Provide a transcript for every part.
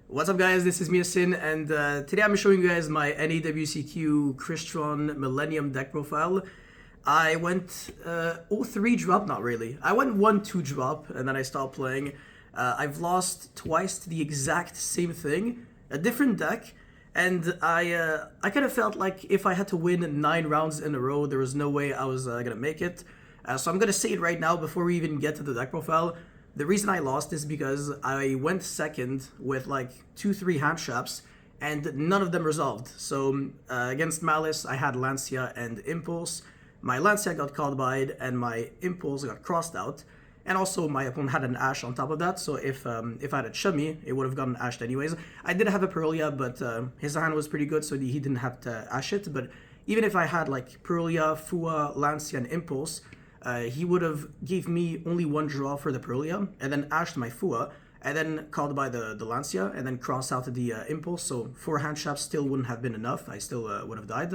What's up guys, this is Yasin, and today I'm showing you guys my NAWCQ Crystron Millennium deck profile. I went 0-3 drop, not really. I went 1-2 drop, and then I stopped playing. I've lost twice to the exact same thing, a different deck, and I kind of felt like if I had to win 9 rounds in a row, there was no way I was gonna make it. So I'm gonna say it right now before we even get to the deck profile. The reason I lost is because I went second with like 2-3 hand traps and none of them resolved. So against Malice, I had Lancia and Impulse. My Lancia got called by it and my Impulse got crossed out. And also my opponent had an Ash on top of that, so if I had a Chummy, it would have gotten Ashed anyways. I did have a Perulia, but his hand was pretty good, so he didn't have to Ash it. But even if I had like Perulia, Fua, Lancia, and Impulse, he would have gave me only 1 draw for the Perulia, and then ashed my Fua, and then called by the Lancia, and then crossed out the Impulse, so 4 hand traps still wouldn't have been enough. I still would have died.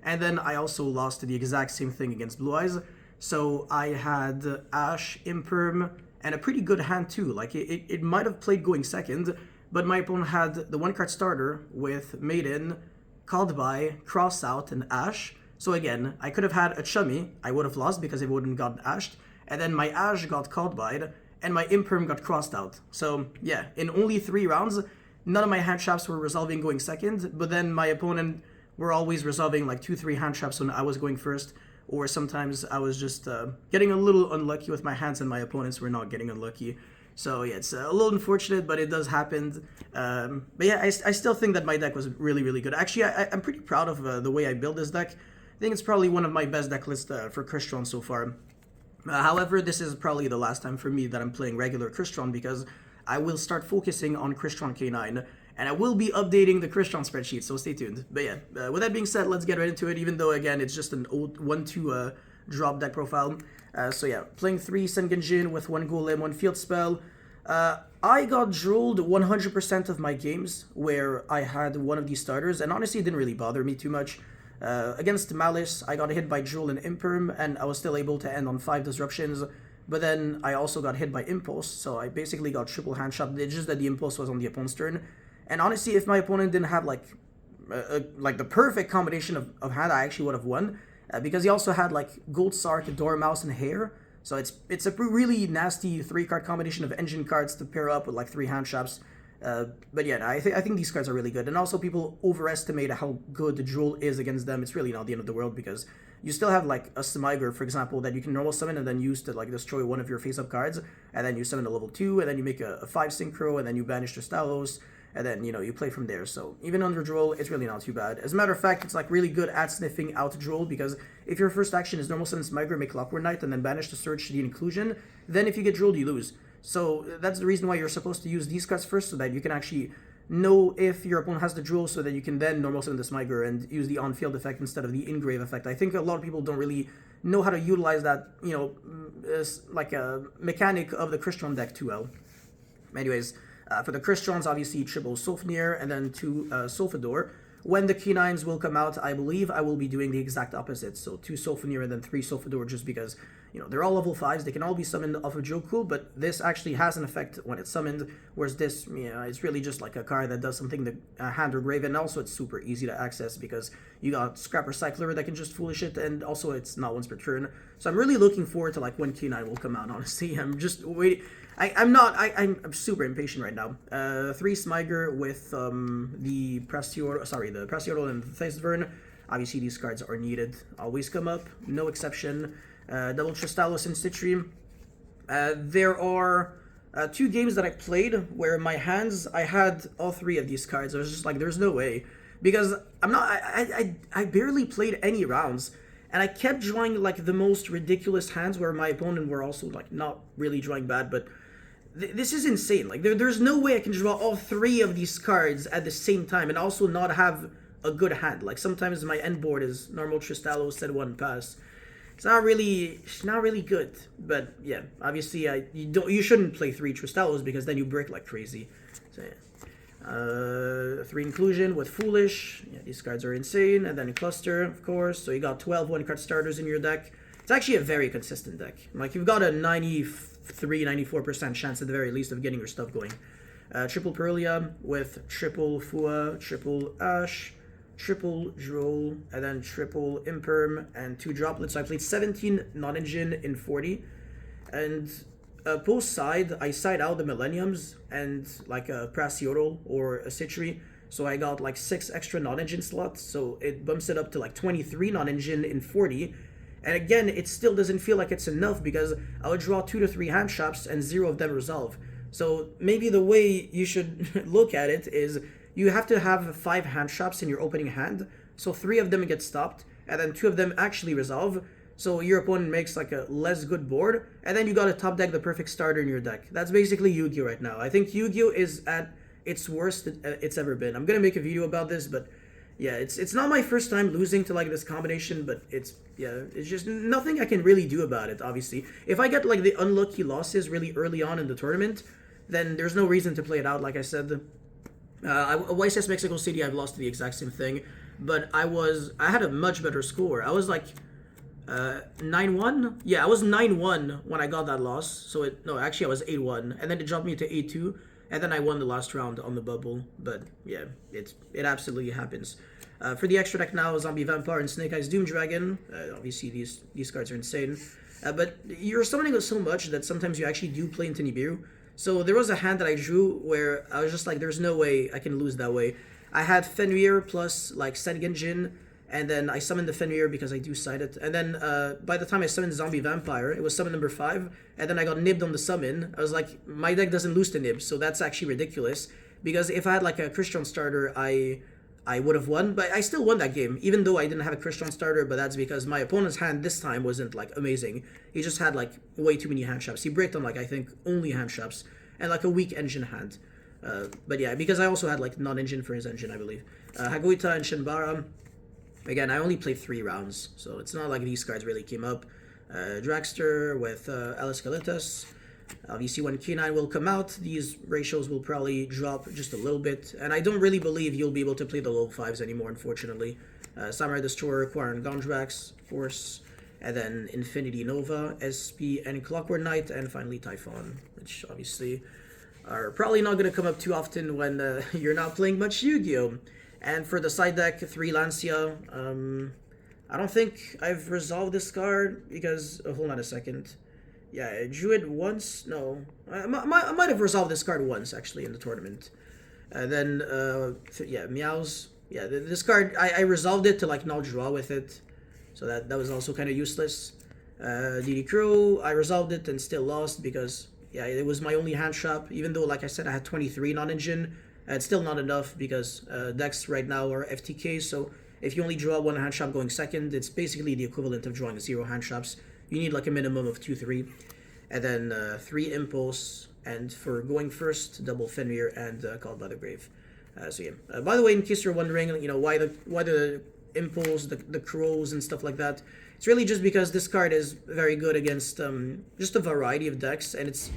And then I also lost to the exact same thing against Blue Eyes, so I had Ash, Imperm, and a pretty good hand too. Like, it might have played going second, but my opponent had the 1-card starter with Maiden, called by, cross out, and Ash. So again, I could have had a Chummy, I would have lost because it wouldn't gotten ashed, and then my Ash got called by, and my Imperm got crossed out. So yeah, in only 3 rounds, none of my hand traps were resolving going second, but then my opponent were always resolving like 2-3 hand traps when I was going first, or sometimes I was just getting a little unlucky with my hands and my opponents were not getting unlucky. So yeah, it's a little unfortunate, but it does happen. But yeah, I still think that my deck was really, really good. Actually, I'm pretty proud of the way I built this deck. I think it's probably one of my best deck lists for Crystron so far. However, this is probably the last time for me that I'm playing regular Crystron because I will start focusing on Crystron K9 and I will be updating the Crystron spreadsheet, so stay tuned. But yeah, with that being said, let's get right into it, even though again it's just an old 1-2 drop deck profile. So yeah, playing 3 Sengenjin with 1 Golem, 1 Field Spell. I got drooled 100% of my games where I had one of these starters, and honestly it didn't really bother me too much. Against Malice, I got hit by Drool and Imperm, and I was still able to end on 5 disruptions, but then I also got hit by Impulse, so I basically got triple hand shot. It's just that the Impulse was on the opponent's turn, and honestly, if my opponent didn't have like the perfect combination of hand, I actually would have won, because he also had like Gold Sark, Dormouse, and Hair, so it's a really nasty 3-card combination of engine cards to pair up with like 3 hand traps. But yeah, I think these cards are really good, and also people overestimate how good the Drool is against them. It's really not the end of the world because you still have like a Smiger, for example, that you can normal summon and then use to like destroy one of your face-up cards, and then you summon a level 2, and then you make a 5 Synchro, and then you banish the Stalos, and then you play from there. So even under Drool, it's really not too bad. As a matter of fact, it's like really good at sniffing out Drool, because if your first action is normal summon Smiger, make Clockwork Knight, and then banish the Surge to the Inclusion, then if you get Drooled, you lose. So that's the reason why you're supposed to use these cards first, so that you can actually know if your opponent has the Drool, so that you can then normal summon the Smiger and use the on-field effect instead of the in-grave effect. I think a lot of people don't really know how to utilize that, as like a mechanic of the Crystron deck too well. Anyways, for the Crystrons, obviously triple Sulfnir and then 2 Sulfador. When the K9s will come out, I believe I will be doing the exact opposite. So 2 Sulfnir and then 3 Sulfador, just because, they're all level 5s. They can all be summoned off of Joku, but this actually has an effect when it's summoned, whereas this, it's really just like a card that does something to hand or grave, and also it's super easy to access because you got Scrap Recycler that can just foolish it, and also it's not once per turn. So I'm really looking forward to like when K9 will come out, honestly. I'm just waiting. I'm super impatient right now. 3 Smiger with the Preciodal and the Thesvern. Obviously these cards are needed. Always come up, no exception. Double Tristalos and Citrine. There are 2 games that I played where my hands, I had all 3 of these cards. I was just like, there's no way. Because I barely played any rounds. And I kept drawing like the most ridiculous hands where my opponent were also like not really drawing bad, but this is insane. Like there's no way I can draw all 3 of these cards at the same time and also not have a good hand. Like sometimes my end board is normal Tristalos, set 1 pass. It's not really good. But yeah, obviously you shouldn't play 3 Tristalos because then you break like crazy. So yeah. 3 Inclusion with Foolish. Yeah, these cards are insane. And then Cluster, of course. So you got 12 1-card starters in your deck. It's actually a very consistent deck. Like, you've got a 93-94% chance at the very least of getting your stuff going. Triple Pearlia with triple Fua, triple Ash, triple Droll, and then triple Imperm, and 2 droplets. So I played 17 non-engine in 40. And post side, I side out the Millenniums and like a Prasiodal or a Citri. So I got like 6 extra non-engine slots. So it bumps it up to like 23 non-engine in 40. And again, it still doesn't feel like it's enough because I would draw 2 to 3 hand traps and 0 of them resolve. So maybe the way you should look at it is you have to have 5 hand traps in your opening hand. So 3 of them get stopped and then 2 of them actually resolve. So your opponent makes like a less good board, and then you gotta top deck the perfect starter in your deck. That's basically Yu-Gi-Oh right now. I think Yu-Gi-Oh is at its worst it's ever been. I'm gonna make a video about this, but yeah, it's not my first time losing to like this combination, but it's just nothing I can really do about it, obviously. If I get like the unlucky losses really early on in the tournament, then there's no reason to play it out, like I said. YCS Mexico City, I've lost to the exact same thing, but I had a much better score. I was like 9-1? Yeah, I was 9-1 when I got that loss. So actually I was 8-1, and then it jumped me to 8-2, and then I won the last round on the bubble. But yeah, it absolutely happens. For the extra deck now, Zombie Vampire and Snake Eyes Doom Dragon. Obviously these cards are insane. But you're summoning it so much that sometimes you actually do play into Nibiru. So there was a hand that I drew where I was just like, there's no way I can lose that way. I had Fenrir plus like Sengenjin, and then I summoned the Fenrir because I do side it. And then by the time I summoned Zombie Vampire, it was summon number 5. And then I got nibbed on the summon. I was like, my deck doesn't lose to nib, so that's actually ridiculous. Because if I had like a Crystron starter, I would have won. But I still won that game, even though I didn't have a Crystron starter. But that's because my opponent's hand this time wasn't like amazing. He just had like way too many hand traps. He bricked on like, I think, only hand traps. And like a weak engine hand. But yeah, because I also had like non-engine for his engine, I believe. Haguita and Shinbara. Again, I only played 3 rounds, so it's not like these cards really came up. Dragster with Alice Kalitas. Obviously, when K9 will come out, these ratios will probably drop just a little bit. And I don't really believe you'll be able to play the low 5s anymore, unfortunately. Samurai Destroyer, Quarren Gondrax, Force, and then Infinity Nova, SP, and Clockwork Knight, and finally Typhon, which obviously are probably not going to come up too often when you're not playing much Yu-Gi-Oh! And for the side deck, 3 Lancia. I don't think I've resolved this card because... Oh, hold on a second. Yeah, I drew it once. No. I might have resolved this card once, actually, in the tournament. And then, yeah, Meows. Yeah, this card, I resolved it to, like, not draw with it. So that was also kind of useless. DD Crow, I resolved it and still lost because, yeah, it was my only hand trap. Even though, like I said, I had 23 non-engine. It's still not enough because decks right now are FTK, so if you only draw 1 hand trap going second, it's basically the equivalent of drawing 0 hand traps. You need like a minimum of 2-3. And then 3 Impulse, and for going first, double Fenrir and Called by the Grave. So yeah. By the way, in case you're wondering, you know, why the Impulse, the Crows and stuff like that, it's really just because this card is very good against just a variety of decks, and it's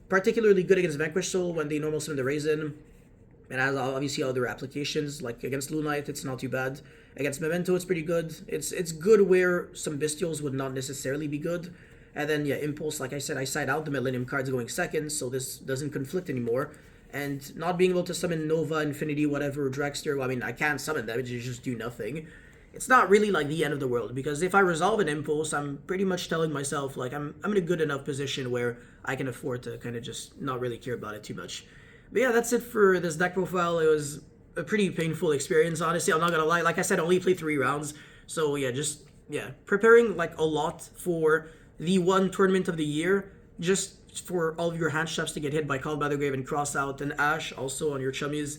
particularly good against Vanquish Soul when they normal summon the Raisin. And has obviously other applications, like against Lunite, it's not too bad. Against Memento, it's pretty good. It's good where some Bestials would not necessarily be good. And then, yeah, Impulse, like I said, I side out the Millennium cards going second, so this doesn't conflict anymore. And not being able to summon Nova, Infinity, whatever, Dragster, well, I mean, I can't summon them, you just do nothing. It's not really like the end of the world, because if I resolve an Impulse, I'm pretty much telling myself, like, I'm in a good enough position where I can afford to kind of just not really care about it too much. But yeah, that's it for this deck profile. It was a pretty painful experience, honestly. I'm not gonna lie. Like I said, I only played 3 rounds. So yeah, preparing like a lot for the one tournament of the year, just for all of your hand traps to get hit by Called by the Grave and Cross Out, and Ash also on your chummies.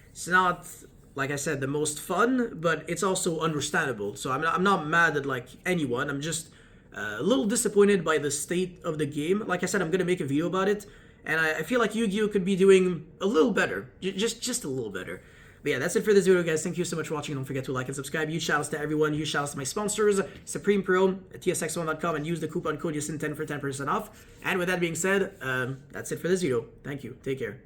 It's not, like I said, the most fun, but it's also understandable. So I'm not mad at like anyone. I'm just a little disappointed by the state of the game. Like I said, I'm gonna make a video about it. And I feel like Yu-Gi-Oh! Could be doing a little better. Just a little better. But yeah, that's it for this video, guys. Thank you so much for watching. Don't forget to like and subscribe. Huge shoutouts to everyone. Huge shoutouts to my sponsors, Supreme Pro, TSX1.com, and use the coupon code YACIN10 for 10% off. And with that being said, that's it for this video. Thank you. Take care.